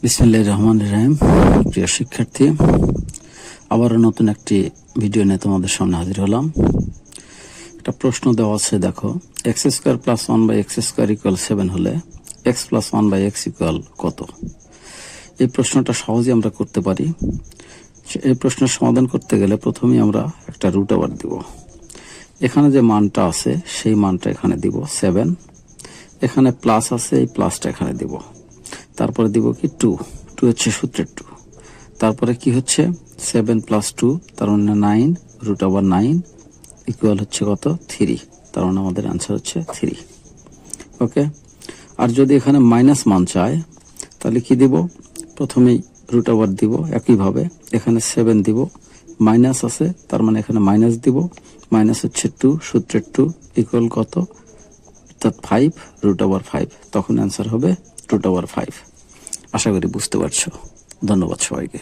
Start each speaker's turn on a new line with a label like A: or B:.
A: বিসমিল্লাহির রহমানির রহিম। প্রিয় শিক্ষার্থী, আবারও নতুন একটি ভিডিও নিয়ে তোমাদের সামনে হাজির হলাম। একটা প্রশ্ন দেওয়া আছে, দেখো, x square plus 1/x square equal 7 হলে এক্স প্লাস 1/x ইকুয়াল কত? এই প্রশ্নটা সহজেই আমরা করতে পারি। এই প্রশ্নের সমাধান করতে গেলে প্রথমেই আমরা একটা রুট ওভার দিব। এখানে যে মানটা আছে সেই মানটা এখানে দিব 7, এখানে প্লাস আছে, এই প্লাসটা এখানে দিব, তারপরে দিব কি 2 হচ্ছে সূত্রের 2, তারপরে কি হচ্ছে 7 + 2 তার মানে 9 √9 ইকুয়াল হচ্ছে কত 3, তার মানে আমাদের অ্যান্সার হচ্ছে 3। ওকে, আর যদি এখানে মাইনাস মান চায় তাহলে কি দিব, প্রথমেই √ দিব, একইভাবে এখানে 7 দিব, মাইনাস আছে তার মানে এখানে মাইনাস দিব, মাইনাস হচ্ছে 2 সূত্রের 2 ইকুয়াল কত, অর্থাৎ 5 √5, তখন অ্যান্সার হবে √5। আশা করি বুঝতে পারছো। ধন্যবাদ সবাইকে।